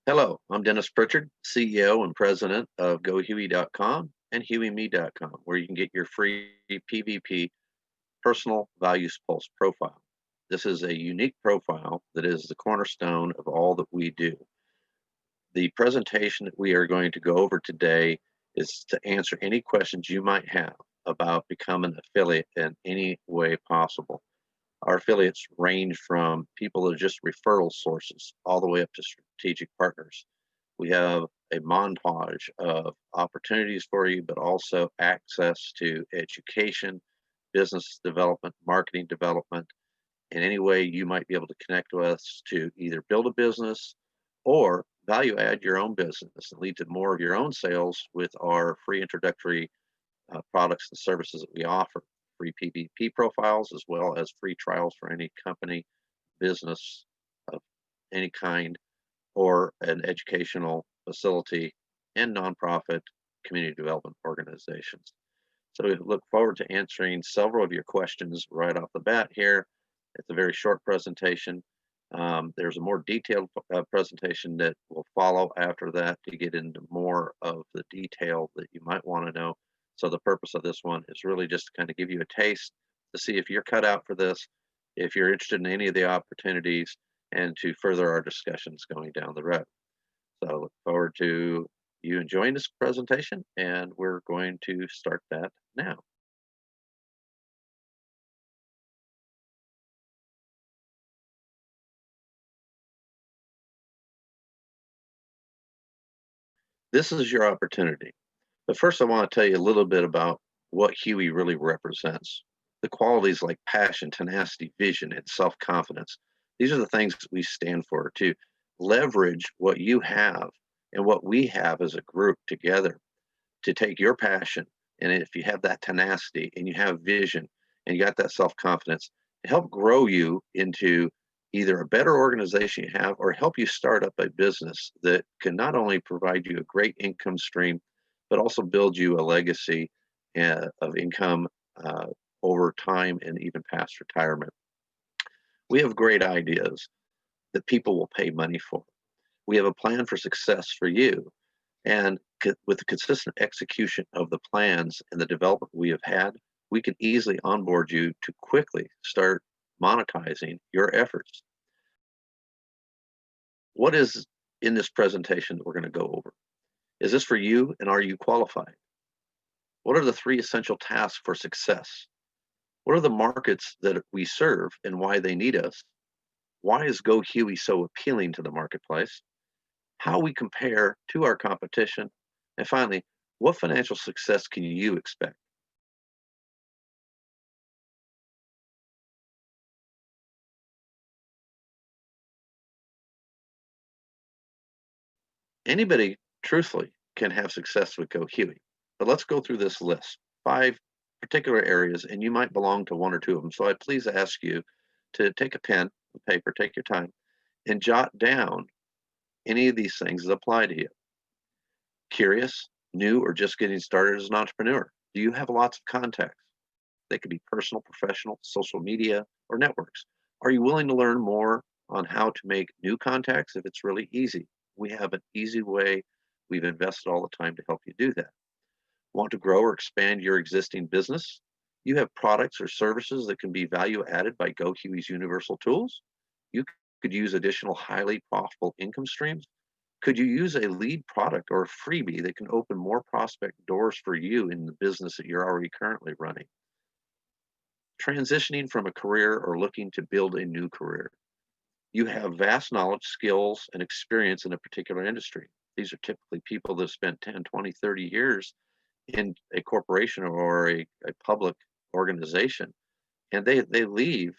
Hello, I'm Dennis Pritchard, CEO and president of GoHuey.com and HueyMe.com, where you can get your free PVP personal values pulse profile. This is a unique profile that is the cornerstone of all that we do. The presentation that we are going to go over today is to answer any questions you might have about becoming an affiliate in any way possible. Our affiliates range from people that are just referral sources all the way up to strategic partners. We have a montage of opportunities for you, but also access to education, business development, marketing development, in any way you might be able to connect with us to either build a business or value add your own business and lead to more of your own sales with our free introductory products and services that we offer. Free PVP profiles, as well as free trials for any company, business of any kind, or an educational facility and nonprofit community development organizations. So we look forward to answering several of your questions right off the bat here. It's a very short presentation. There's a more detailed presentation that will follow after that to get into more of the detail that you might want to know. So the purpose of this one is really just to kind of give you a taste to see if you're cut out for this, if you're interested in any of the opportunities, and to further our discussions going down the road. So look forward to you enjoying this presentation, and we're going to start that now. This is your opportunity. But first, I want to tell you a little bit about what Huey really represents. The qualities like passion, tenacity, vision, and self confidence. These are the things that we stand for to leverage what you have and what we have as a group together to take your passion. And if you have that tenacity and you have vision and you got that self confidence, to help grow you into either a better organization you have or help you start up a business that can not only provide you a great income stream, but also build you a legacy of income over time and even past retirement. We have great ideas that people will pay money for. We have a plan for success for you. And with the consistent execution of the plans and the development we have had, we can easily onboard you to quickly start monetizing your efforts. What is in this presentation that we're going to go over? Is this for you, and are you qualified? What are the 3 essential tasks for success? What are the markets that we serve and why they need us? Why is GoHuey so appealing to the marketplace? How we compare to our competition? And finally, what financial success can you expect? Anybody, truthfully, can have success with GoHuey. But let's go through this list. 5 particular areas, and you might belong to 1 or 2 of them. So I please ask you to take a pen and paper, take your time, and jot down any of these things that apply to you. Curious, new, or just getting started as an entrepreneur? Do you have lots of contacts? They could be personal, professional, social media, or networks. Are you willing to learn more on how to make new contacts if it's really easy? We have an easy way. We've invested all the time to help you do that. Want to grow or expand your existing business? You have products or services that can be value added by GoHuey's universal tools. You could use additional highly profitable income streams. Could you use a lead product or a freebie that can open more prospect doors for you in the business that you're already currently running? Transitioning from a career or looking to build a new career. You have vast knowledge, skills, and experience in a particular industry. These are typically people that have spent 10, 20, 30 years in a corporation or a public organization, and they leave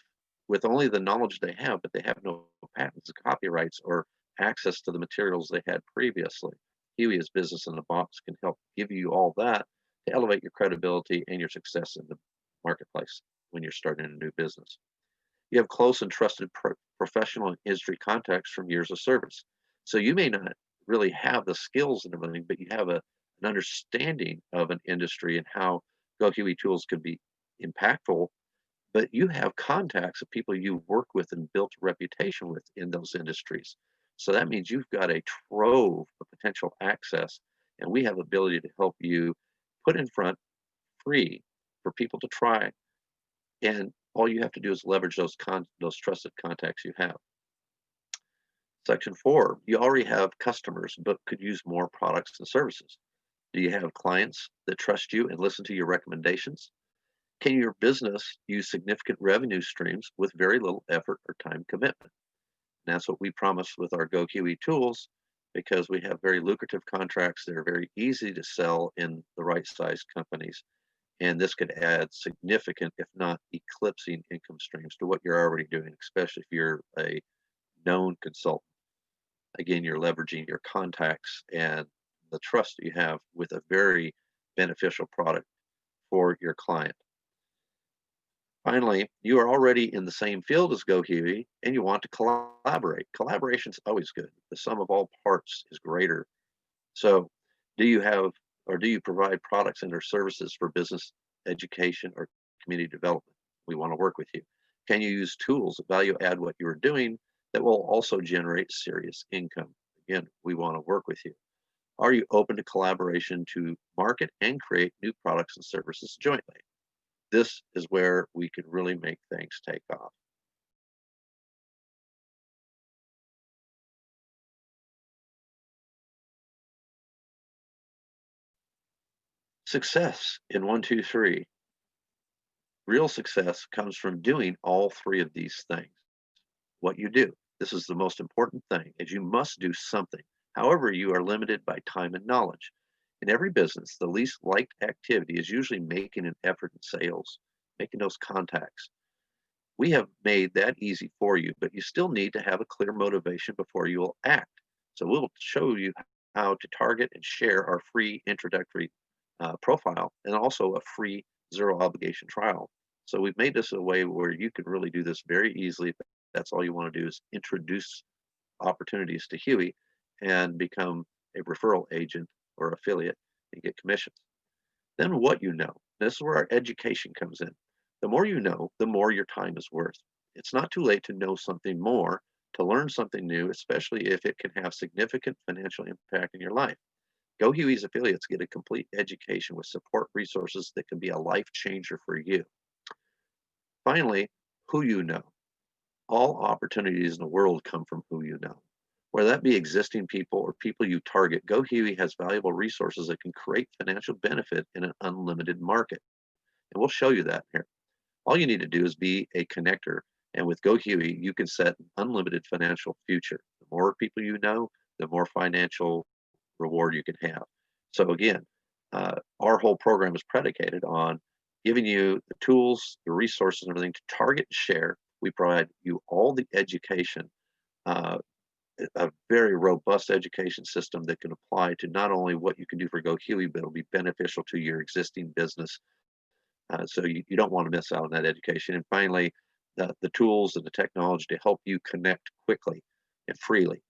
with only the knowledge they have, but they have no patents, copyrights, or access to the materials they had previously. Huey, as Business in a Box, can help give you all that to elevate your credibility and your success in the marketplace when you're starting a new business. You have close and trusted professional and industry contacts from years of service. So you may not really have the skills and everything, but you have an understanding of an industry and how GoHuey tools can be impactful. But you have contacts of people you've worked with and built a reputation with in those industries. So that means you've got a trove of potential access, and we have ability to help you put in front free for people to try. And all you have to do is leverage those trusted contacts you have. Section 4, you already have customers but could use more products and services. Do you have clients that trust you and listen to your recommendations? Can your business use significant revenue streams with very little effort or time commitment? And that's what we promise with our GoHuey tools, because we have very lucrative contracts that are very easy to sell in the right size companies. And this could add significant, if not eclipsing, income streams to what you're already doing, especially if you're a known consultant. Again, you're leveraging your contacts and the trust that you have with a very beneficial product for your client. Finally, you are already in the same field as GoHuey and you want to collaborate. Collaboration is always good. The sum of all parts is greater. So, do you have or do you provide products and or services for business, education, or community development? We want to work with you. Can you use tools that value add what you're doing that will also generate serious income? Again, we want to work with you. Are you open to collaboration to market and create new products and services jointly? This is where we can really make things take off. Success in one, two, three. Real success comes from doing all three of these things. What you do. This is the most important thing, is you must do something. However, you are limited by time and knowledge. In every business, the least liked activity is usually making an effort in sales, making those contacts. We have made that easy for you, but you still need to have a clear motivation before you will act. So we'll show you how to target and share our free introductory profile and also a free zero obligation trial. So we've made this a way where you can really do this very easily. That's all you want to do is introduce opportunities to Huey and become a referral agent or affiliate and get commissions. Then what you know. This is where our education comes in. The more you know, the more your time is worth. It's not too late to know something more, to learn something new, especially if it can have significant financial impact in your life. GoHuey's affiliates get a complete education with support resources that can be a life changer for you. Finally, who you know. All opportunities in the world come from who you know. Whether that be existing people or people you target, GoHuey has valuable resources that can create financial benefit in an unlimited market. And we'll show you that here. All you need to do is be a connector. And with GoHuey, you can set an unlimited financial future. The more people you know, the more financial reward you can have. So again, our whole program is predicated on giving you the tools, the resources, and everything to target and share. We provide you all the education, uh, a very robust education system that can apply to not only what you can do for GoHuey, but it'll be beneficial to your existing business. So you don't want to miss out on that education. And finally, the tools and the technology to help you connect quickly and freely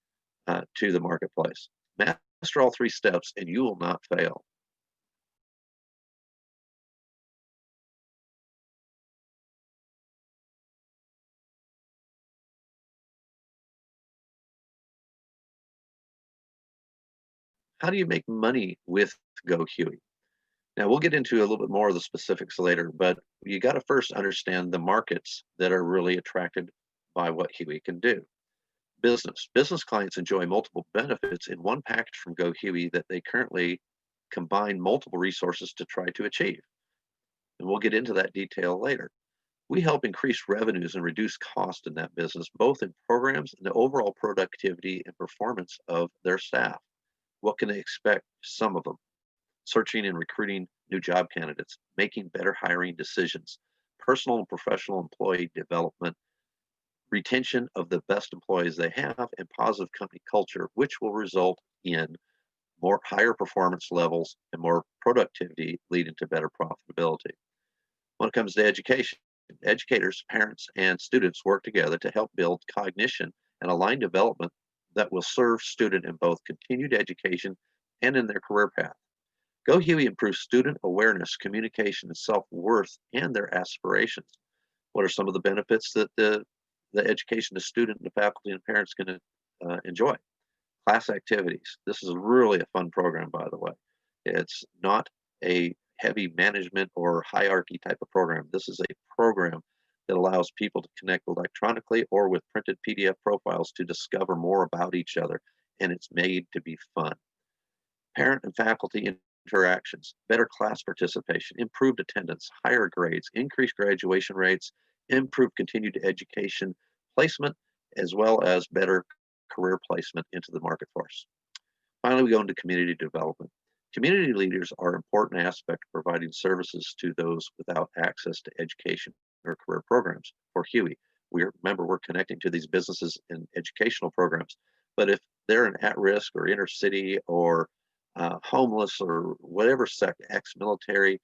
to the marketplace. Master all three steps and you will not fail. How do you make money with GoHuey? Now, we'll get into a little bit more of the specifics later, but you got to first understand the markets that are really attracted by what Huey can do. Business clients enjoy multiple benefits in one package from GoHuey that they currently combine multiple resources to try to achieve. And we'll get into that detail later. We help increase revenues and reduce cost in that business, both in programs and the overall productivity and performance of their staff. What can they expect? Some of them searching and recruiting new job candidates, making better hiring decisions, personal and professional employee development, retention of the best employees they have, and positive company culture, which will result in more higher performance levels and more productivity, leading to better profitability. When it comes to education, educators, parents, and students work together to help build cognition and align development that will serve student in both continued education and in their career path. GoHuey improves student awareness, communication, and self-worth, and their aspirations. What are some of the benefits that the education, the student, the faculty, and parents can enjoy. Class activities. This is really a fun program, by the way. It's not a heavy management or hierarchy type of program. This is a program that allows people to connect electronically or with printed PDF profiles to discover more about each other, and it's made to be fun. Parent and faculty interactions, better class participation, improved attendance, higher grades, increased graduation rates, improved continued education placement, as well as better career placement into the market force. Finally, we go into community development. Community leaders are an important aspect of providing services to those without access to education or career programs. For Huey, remember, we're connecting to these businesses and educational programs, but if they're an at-risk or inner city or homeless or whatever sect, ex-military,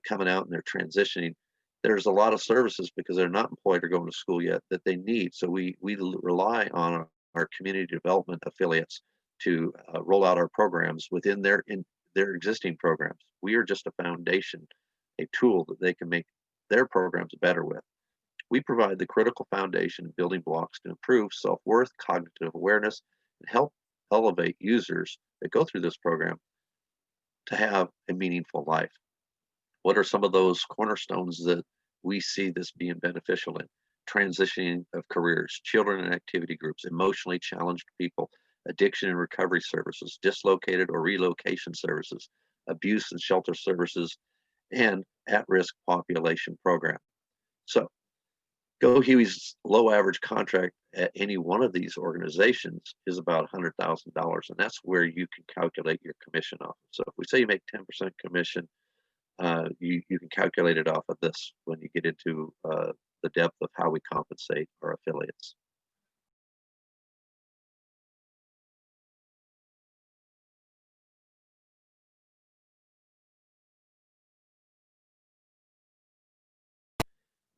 coming out and they're transitioning, there's a lot of services because they're not employed or going to school yet that they need. So we rely on our community development affiliates to roll out our programs within their existing programs. We are just a foundation, a tool that they can make their programs better with. We provide the critical foundation and building blocks to improve self-worth, cognitive awareness, and help elevate users that go through this program to have a meaningful life. What are some of those cornerstones that we see this being beneficial in? Transitioning of careers, children and activity groups, emotionally challenged people, addiction and recovery services, dislocated or relocation services, abuse and shelter services, and at-risk population program. So GoHuey's low average contract at any one of these organizations is about $100,000, and that's where you can calculate your commission off. So if we say you make 10% commission, you can calculate it off of this when you get into the depth of how we compensate our affiliates.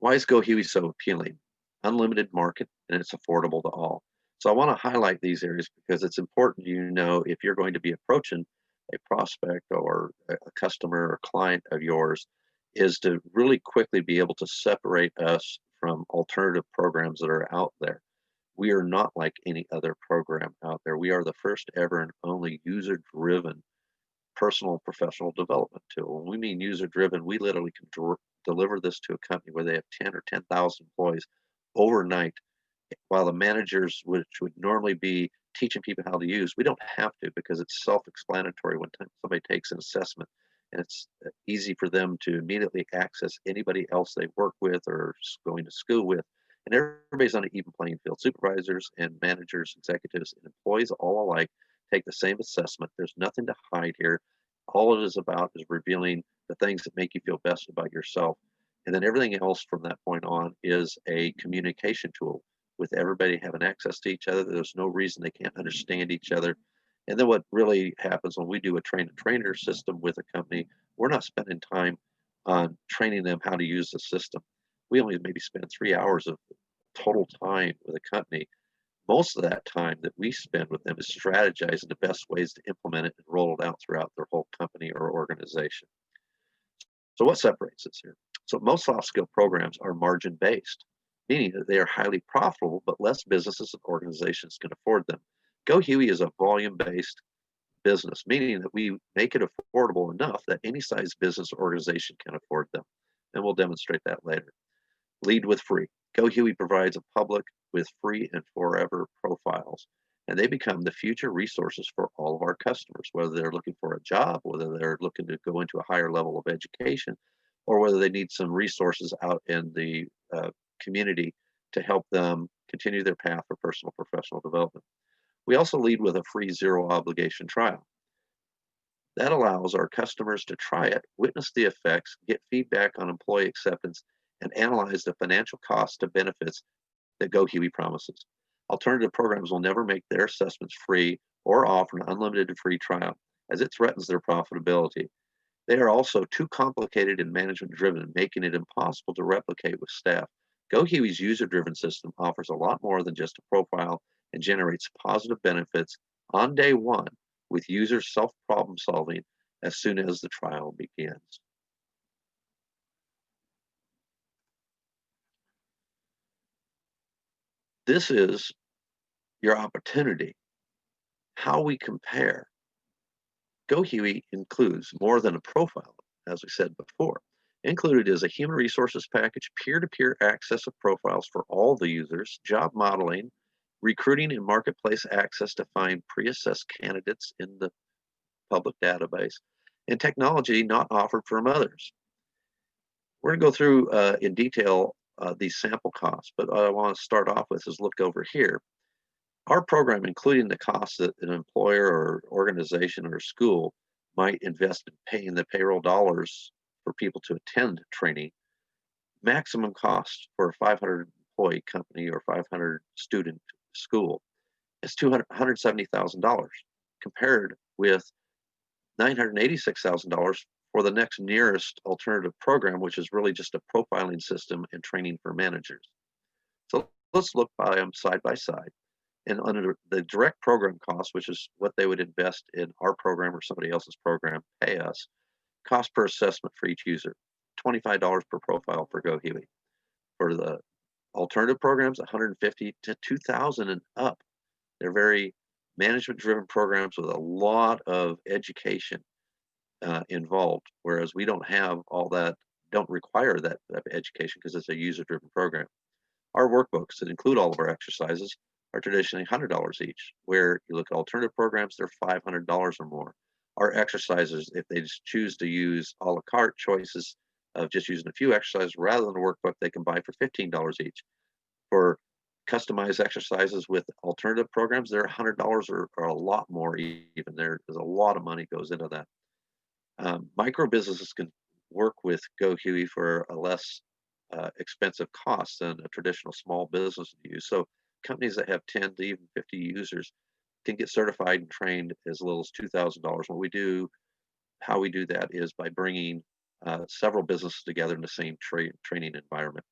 Why is GoHuey so appealing? Unlimited market, and it's affordable to all. So I want to highlight these areas because it's important you know if you're going to be approaching a prospect or a customer or client of yours, is to really quickly be able to separate us from alternative programs that are out there. We are not like any other program out there. We are the first ever and only user-driven personal professional development tool. When we mean user driven, we literally can deliver this to a company where they have 10 or 10,000 employees overnight, while the managers, which would normally be teaching people how to use, we don't have to because it's self-explanatory when somebody takes an assessment, and it's easy for them to immediately access anybody else they work with or going to school with. And everybody's on an even playing field. Supervisors and managers, executives, and employees all alike take the same assessment. There's nothing to hide here. All it is about is revealing the things that make you feel best about yourself. And then everything else from that point on is a communication tool with everybody having access to each other. There's no reason they can't understand each other. And then what really happens when we do a trainer system with a company, we're not spending time on training them how to use the system. We only maybe spend 3 hours of total time with a company. Most of that time that we spend with them is strategizing the best ways to implement it and roll it out throughout their whole company or organization. So what separates us here? So most soft skill programs are margin based, meaning that they are highly profitable, but less businesses and organizations can afford them. GoHuey is a volume based business, meaning that we make it affordable enough that any size business or organization can afford them. And we'll demonstrate that later. Lead with free. GoHuey provides a public with free and forever profiles, and they become the future resources for all of our customers, whether they're looking for a job, whether they're looking to go into a higher level of education, or whether they need some resources out in the community to help them continue their path for personal professional development. We also lead with a free zero obligation trial. That allows our customers to try it, witness the effects, get feedback on employee acceptance, and analyze the financial costs to benefits that GoHuey promises. Alternative programs will never make their assessments free or offer an unlimited free trial, as it threatens their profitability. They are also too complicated and management driven, making it impossible to replicate with staff. GoHuey's user driven system offers a lot more than just a profile and generates positive benefits on day one with users self problem solving as soon as the trial begins. This is your opportunity, how we compare. GoHuey includes more than a profile, as we said before. Included is a human resources package, peer-to-peer access of profiles for all the users, job modeling, recruiting and marketplace access to find pre-assessed candidates in the public database, and technology not offered from others. We're going to go through in detail these sample costs, but what I want to start off with is look over here. Our program, including the costs that an employer or organization or school might invest in paying the payroll dollars for people to attend training, maximum cost for a 500 employee company or 500 student school is $170,000, compared with $986,000 for the next nearest alternative program, which is really just a profiling system and training for managers. So let's look by them side by side. And under the direct program cost, which is what they would invest in our program or somebody else's program, pay us, cost per assessment for each user, $25 per profile for GoHuey. For the alternative programs, $150 to $2,000 and up. They're very management-driven programs with a lot of education involved, whereas we don't have all that, don't require that education because it's a user-driven program. Our workbooks that include all of our exercises are traditionally $100 each, where you look at alternative programs, they're $500 or more. Our exercises, if they just choose to use a la carte choices of just using a few exercises rather than a workbook, they can buy for $15 each. For customized exercises with alternative programs, they're $100 or a lot more even. There's a lot of money goes into that. Micro businesses can work with GoHuey for a less expensive cost than a traditional small business to use. So companies that have 10 to even 50 users can get certified and trained as little as $2,000. What we do, how we do that is by bringing several businesses together in the same training environment.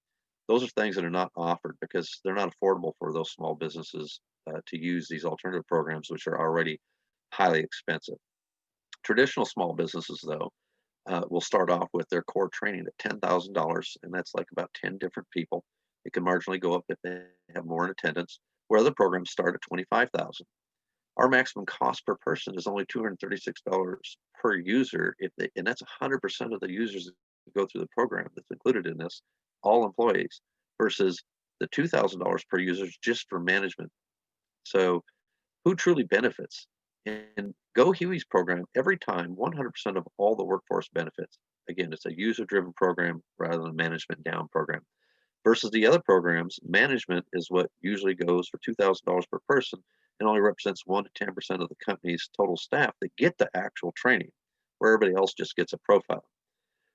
Those are things that are not offered because they're not affordable for those small businesses to use these alternative programs, which are already highly expensive. Traditional small businesses, though, will start off with their core training at $10,000, and that's like about 10 different people. It can marginally go up if they have more in attendance, where other programs start at $25,000. Our maximum cost per person is only $236 per user, and that's 100% of the users that go through the program that's included in this, all employees, versus the $2,000 per user just for management. So who truly benefits? In GoHuey's program, every time 100% of all the workforce benefits. Again, it's a user-driven program rather than a management down program. Versus the other programs, management is what usually goes for $2,000 per person and only represents 1 to 10% of the company's total staff that get the actual training, where everybody else just gets a profile.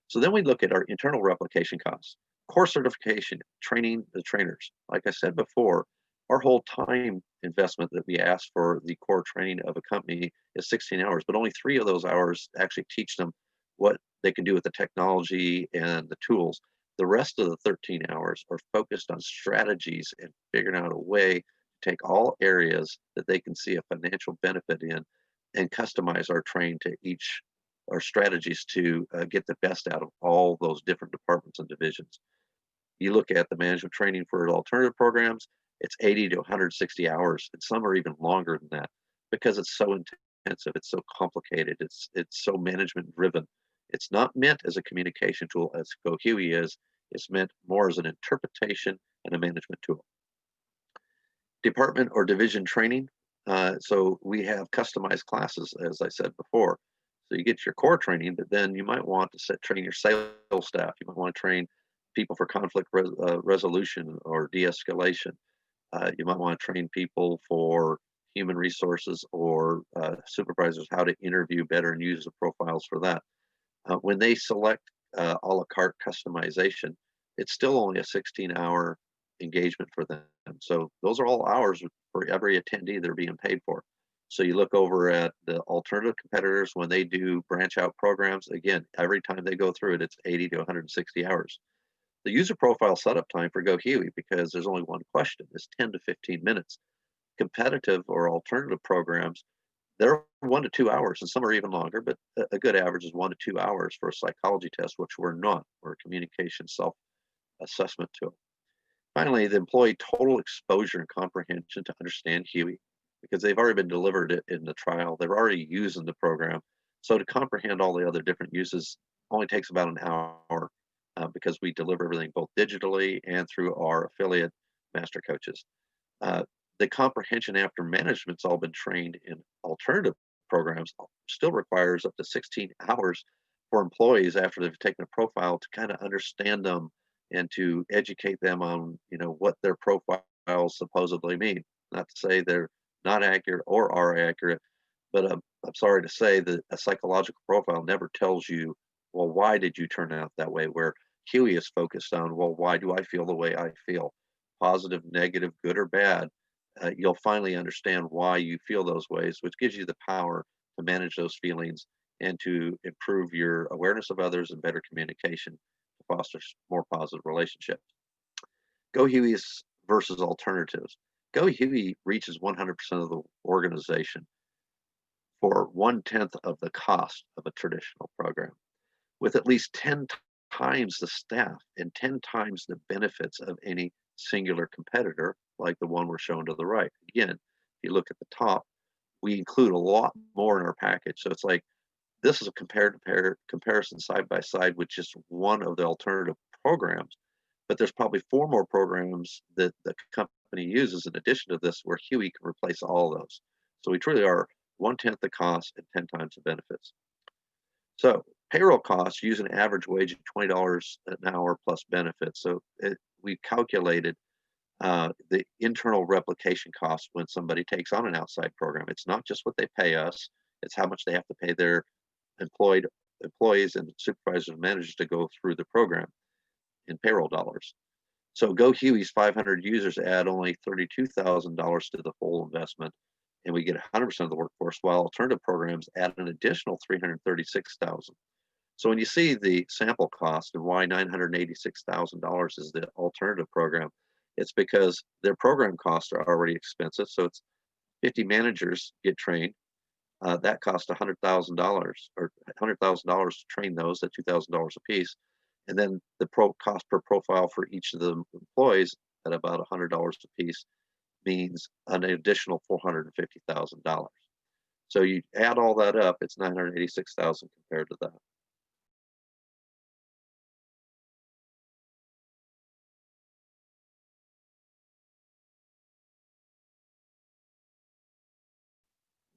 So then we look at our internal replication costs, course certification, training the trainers. Like I said before, our whole time investment that we ask for the core training of a company is 16 hours, but only 3 of those hours actually teach them what they can do with the technology and the tools. The rest of the 13 hours are focused on strategies and figuring out a way to take all areas that they can see a financial benefit in and customize our training to each, our strategies to get the best out of all those different departments and divisions. You look at the management training for alternative programs, it's 80 to 160 hours, and some are even longer than that because it's so intensive, it's so complicated, it's so management driven. It's not meant as a communication tool as GoHuey is. It's meant more as an interpretation and a management tool. Department or division training. So we have customized classes, as I said before. So you get your core training, but then you might want to train your sales staff. You might want to train people for conflict resolution or de-escalation. You might want to train people for human resources or supervisors how to interview better and use the profiles for that. When they select a la carte customization, it's still only a 16-hour engagement for them. So those are all hours for every attendee they're being paid for. So you look over at the alternative competitors when they do branch out programs, again, every time they go through it, it's 80 to 160 hours. The user profile setup time for GoHuey, because there's only one question, is 10 to 15 minutes. Competitive or alternative programs, they're 1 to 2 hours, and some are even longer, but a good average is 1 to 2 hours for a psychology test, which we're not. We're a communication self-assessment tool. Finally, the employee total exposure and comprehension to understand Huey, because they've already been delivered it in the trial. They're already using the program. So to comprehend all the other different uses only takes about an hour because we deliver everything both digitally and through our affiliate master coaches. Uh, the comprehension after management's all been trained in alternative programs still requires up to 16 hours for employees after they've taken a profile to kind of understand them and to educate them on what their profiles supposedly mean. Not to say they're not accurate or are accurate, but I'm sorry to say that a psychological profile never tells you, well, why did you turn out that way? Where Huey is focused on, well, why do I feel the way I feel? Positive, negative, good or bad. You'll finally understand why you feel those ways, which gives you the power to manage those feelings and to improve your awareness of others and better communication to foster more positive relationships. GoHuey versus alternatives. GoHuey reaches 100% of the organization for 1/10 of the cost of a traditional program, with at least 10 times the staff and 10 times the benefits of any singular competitor, like the one we're showing to the right. Again, if you look at the top, we include a lot more in our package. So it's like this is a comparison side by side with just one of the alternative programs, but there's probably four more programs that the company uses in addition to this where Huey can replace all of those. So we truly are 1/10 the cost and 10 times the benefits. So payroll costs use an average wage of $20 an hour plus benefits. So we calculated the internal replication costs when somebody takes on an outside program. It's not just what they pay us; it's how much they have to pay their employed employees and supervisors and managers to go through the program in payroll dollars. So GoHuey's 500 users add only $32,000 to the full investment, and we get 100% of the workforce, while alternative programs add an additional $336,000. So when you see the sample cost and why $986,000 is the alternative program, it's because their program costs are already expensive. So it's 50 managers get trained. That costs $100,000 or $100,000 to train those at $2,000 a piece. And then the cost per profile for each of the employees at about $100 a piece means an additional $450,000. So you add all that up, it's 986,000 compared to that.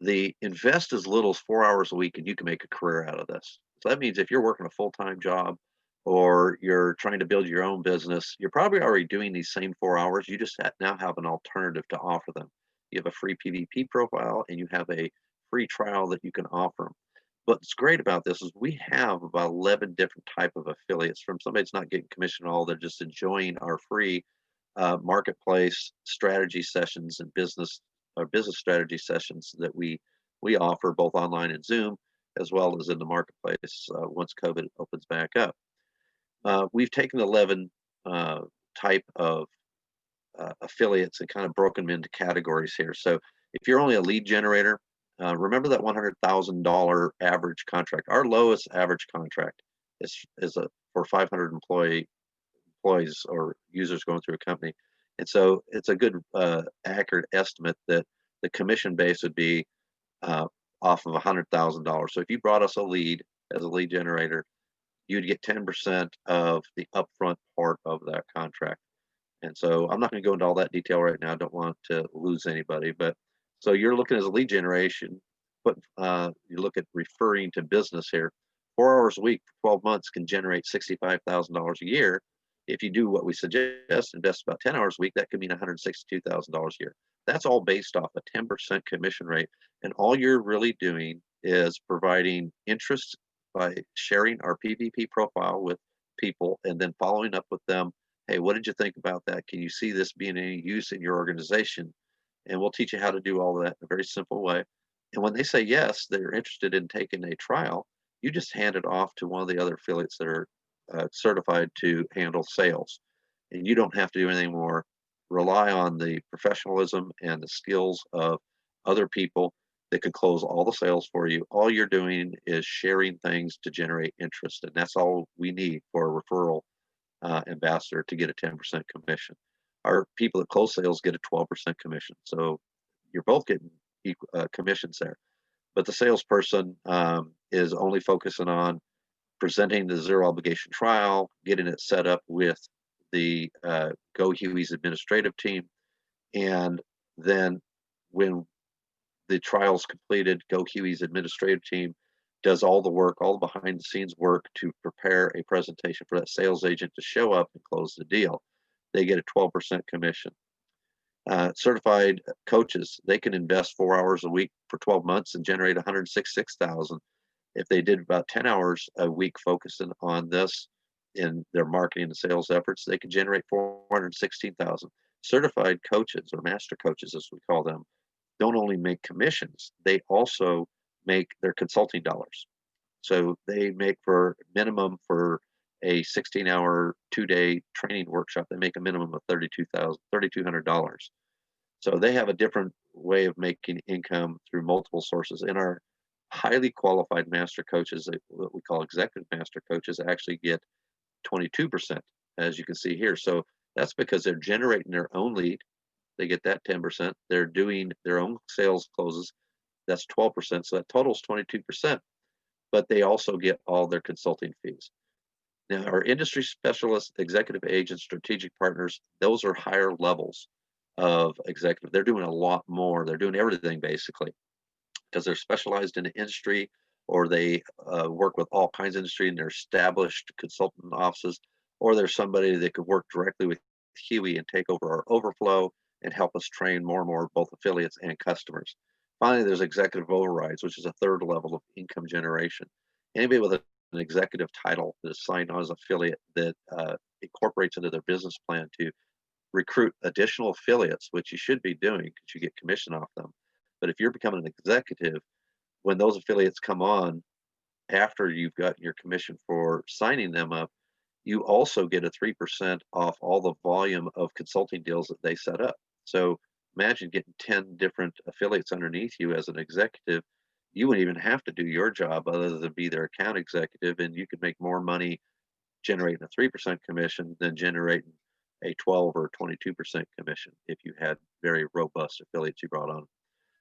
The invest as little as 4 hours a week and you can make a career out of this. So that means if you're working a full-time job or you're trying to build your own business, you're probably already doing these same 4 hours. You just now have an alternative to offer them. You have a free PVP profile and you have a free trial that you can offer them. What's great about this is we have about 11 different type of affiliates, from somebody that's not getting commission at all, they're just enjoying our free marketplace strategy sessions and business strategy sessions that we offer both online and Zoom, as well as in the marketplace once COVID opens back up. We've taken 11 type of affiliates and kind of broken them into categories here. So if you're only a lead generator, remember that $100,000 average contract. Our lowest average contract is for 500 employees or users going through a company. And so it's a good accurate estimate that the commission base would be uh, off of $100,000. So if you brought us a lead as a lead generator, you'd get 10% of the upfront part of that contract. And so I'm not going to go into all that detail right now. I don't want to lose anybody, but so you're looking as a lead generation, but you look at referring to business here. 4 hours a week for 12 months can generate $65,000 a year. If you do what we suggest, invest about 10 hours a week, that could mean $162,000 a year. That's all based off a 10% commission rate. And all you're really doing is providing interest by sharing our PVP profile with people and then following up with them. Hey, what did you think about that? Can you see this being any use in your organization? And we'll teach you how to do all that in a very simple way. And when they say yes, they're interested in taking a trial, you just hand it off to one of the other affiliates that are certified to handle sales. And you don't have to do anything more. Rely on the professionalism and the skills of other people that can close all the sales for you. All you're doing is sharing things to generate interest. And that's all we need for a referral ambassador to get a 10% commission. Our people that close sales get a 12% commission. So you're both getting commissions there. But the salesperson is only focusing on presenting the zero obligation trial, getting it set up with the GoHuey's administrative team, and then when the trial's completed, GoHuey's administrative team does all the work, all the behind the scenes work to prepare a presentation for that sales agent to show up and close the deal. They get a 12% commission. Certified coaches, they can invest 4 hours a week for 12 months and generate 166,000. If they did about 10 hours a week focusing on this in their marketing and sales efforts, they could generate 416,000. Certified coaches, or master coaches as we call them, don't only make commissions, they also make their consulting dollars. So they make for minimum for a 16-hour, 2-day training workshop, they make a minimum of $3,200. So they have a different way of making income through multiple sources. And our highly qualified master coaches, what we call executive master coaches, actually get 22%, as you can see here. So that's because they're generating their own lead. They get that 10%. They're doing their own sales closes. That's 12%. So that totals 22%. But they also get all their consulting fees. Now, our industry specialists, executive agents, strategic partners, those are higher levels of executive. They're doing a lot more. They're doing everything basically because they're specialized in the industry, or they work with all kinds of industry and they're established consultant offices, or there's somebody that could work directly with Huey and take over our overflow and help us train more and more both affiliates and customers. Finally, there's executive overrides, which is a third level of income generation. Anybody with an executive title that is signed on as affiliate that incorporates into their business plan to recruit additional affiliates, which you should be doing because you get commission off them. But if you're becoming an executive, when those affiliates come on after you've got your commission for signing them up, you also get a 3% off all the volume of consulting deals that they set up. So imagine getting 10 different affiliates underneath you as an executive. You wouldn't even have to do your job other than be their account executive, and you could make more money generating a 3% commission than generating a 12 or 22% commission if you had very robust affiliates you brought on.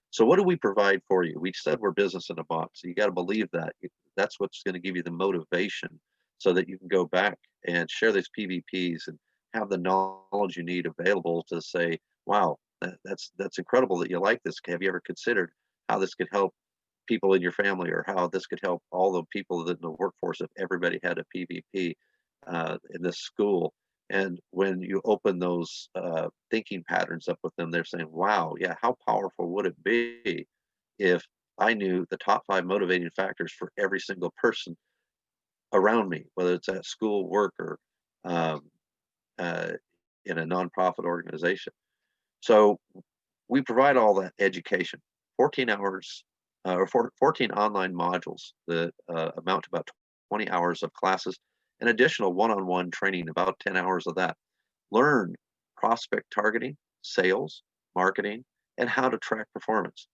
So what do we provide for you? We said we're business in a box. So you got to believe that. That's what's going to give you the motivation so that you can go back and share these PVPs and have the knowledge you need available to say, wow, that's incredible that you like this. Have you ever considered how this could help people in your family, or how this could help all the people in the workforce if everybody had a PVP in this school? And when you open those thinking patterns up with them, they're saying, wow, yeah, how powerful would it be if I knew the top 5 motivating factors for every single person around me, whether it's at school, work, or um, uh, in a nonprofit organization. So we provide all that education, 14 hours or 14 online modules that amount to about 20 hours of classes, and additional one-on-one training, about 10 hours of that. Learn prospect targeting, sales, marketing, and how to track performance.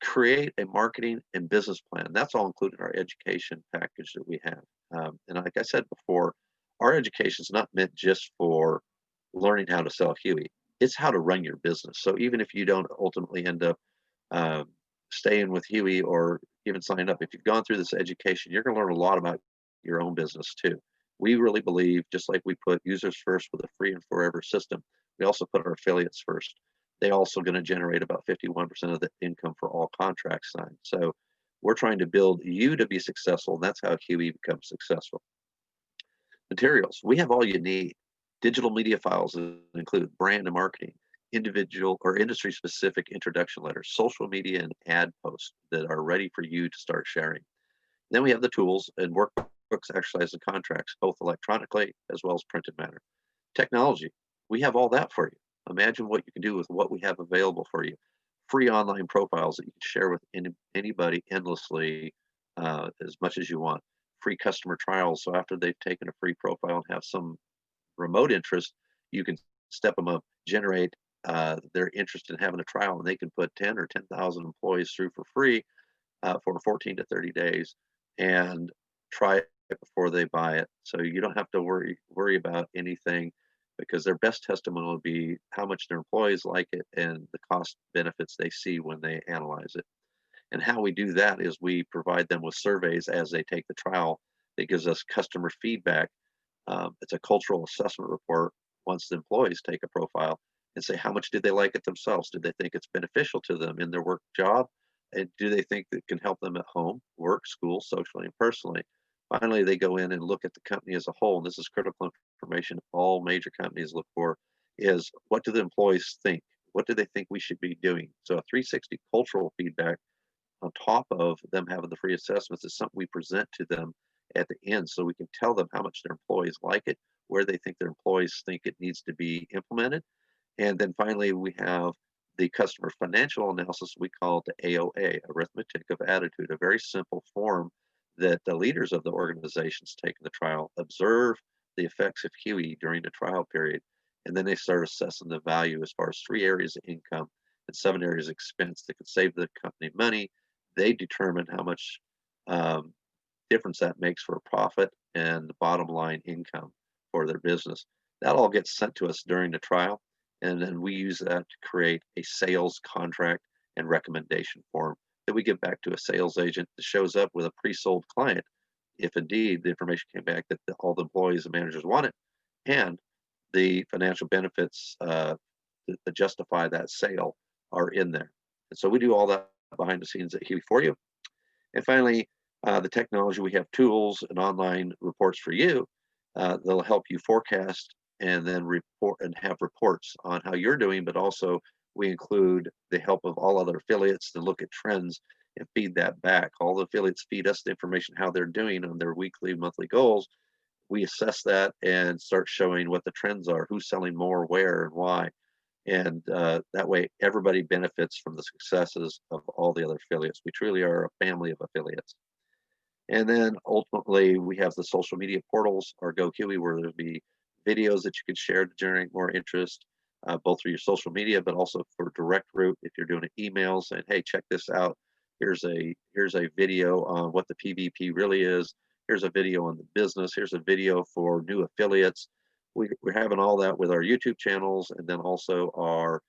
Create a marketing and business plan. That's all included in our education package that we have. And like I said before, our education is not meant just for learning how to sell Huey. It's how to run your business. So even if you don't ultimately end up um, staying with Huey or even sign up, if you've gone through this education, you're going to learn a lot about your own business too. We really believe, just like we put users first with a free and forever system, we also put our affiliates first. They also going to generate about 51% of the income for all contracts signed. So we're trying to build you to be successful, and that's how Huey becomes successful. Materials, we have all you need. Digital media files include brand and marketing, individual or industry specific introduction letters, social media and ad posts that are ready for you to start sharing. Then we have the tools and workbooks, exercises, and contracts, both electronically as well as printed matter. Technology, we have all that for you. Imagine what you can do with what we have available for you. Free online profiles that you can share with anybody endlessly as much as you want. Free customer trials. So after they've taken a free profile and have some remote interest, you can step them up, generate their interest in having a trial, and they can put 10 or 10,000 employees through for free for 14 to 30 days and try it before they buy it. So you don't have to worry about anything. because their best testimony will be how much their employees like it and the cost benefits they see when they analyze it. And how we do that is we provide them with surveys as they take the trial that gives us customer feedback. It's a cultural assessment report once the employees take a profile and say how much did they like it themselves? Did they think it's beneficial to them in their work job? And do they think that it can help them at home, work, school, socially, and personally? Finally, they go in and look at the company as a whole. And this is critical information all major companies look for is what do the employees think? What do they think we should be doing? So a 360 cultural feedback on top of them having the free assessments is something we present to them at the end so we can tell them how much their employees like it, where they think their employees think it needs to be implemented. And then finally, we have the customer financial analysis we call the AOA, Arithmetic of Attitude, a very simple form that the leaders of the organizations take in the trial, observe the effects of Huey during the trial period, and then they start assessing the value as far as 3 areas of income and 7 areas of expense that could save the company money. They determine how much um, difference that makes for a profit and the bottom line income for their business. That all gets sent to us during the trial, and then we use that to create a sales contract and recommendation form that we give back to a sales agent that shows up with a pre-sold client if indeed the information came back that all the employees and managers want it, and the financial benefits that justify that sale are in there. And so we do all that behind the scenes at Huey for you. And finally, the technology, we have tools and online reports for you that'll help you forecast and then report and have reports on how you're doing, but also we include the help of all other affiliates to look at trends and feed that back. All the affiliates feed us the information how they're doing on their weekly, monthly goals. We assess that and start showing what the trends are, who's selling more, where, and why. And that way, everybody benefits from the successes of all the other affiliates. We truly are a family of affiliates. And then ultimately, we have the social media portals, our GoHuey, where there'll be videos that you can share to generate more interest, both through your social media, but also for direct route. If you're doing an email saying, "Hey, check this out. Here's a video on what the PVP really is. Here's a video on the business. Here's a video for new affiliates." We're having all that with our YouTube channels, and then also our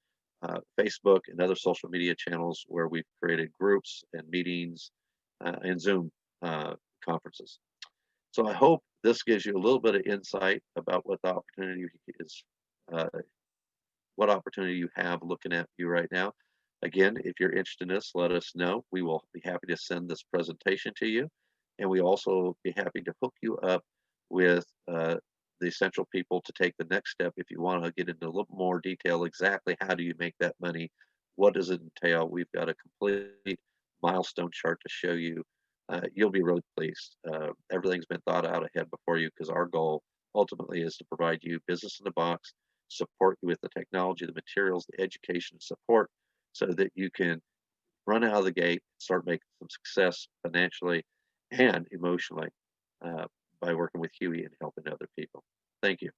Facebook and other social media channels where we've created groups and meetings and Zoom conferences. So I hope this gives you a little bit of insight about what the opportunity is, uh, what opportunity you have looking at you right now. Again, if you're interested in this, let us know. We will be happy to send this presentation to you. And we also be happy to hook you up with the essential people to take the next step if you want to get into a little more detail exactly how do you make that money, what does it entail. We've got a complete milestone chart to show you. You'll be really pleased. Everything's been thought out ahead before you because our goal ultimately is to provide you business in the box, support you with the technology, the materials, the education, support, so that you can run out of the gate, start making some success financially and emotionally uh, by working with Huey and helping other people. Thank you.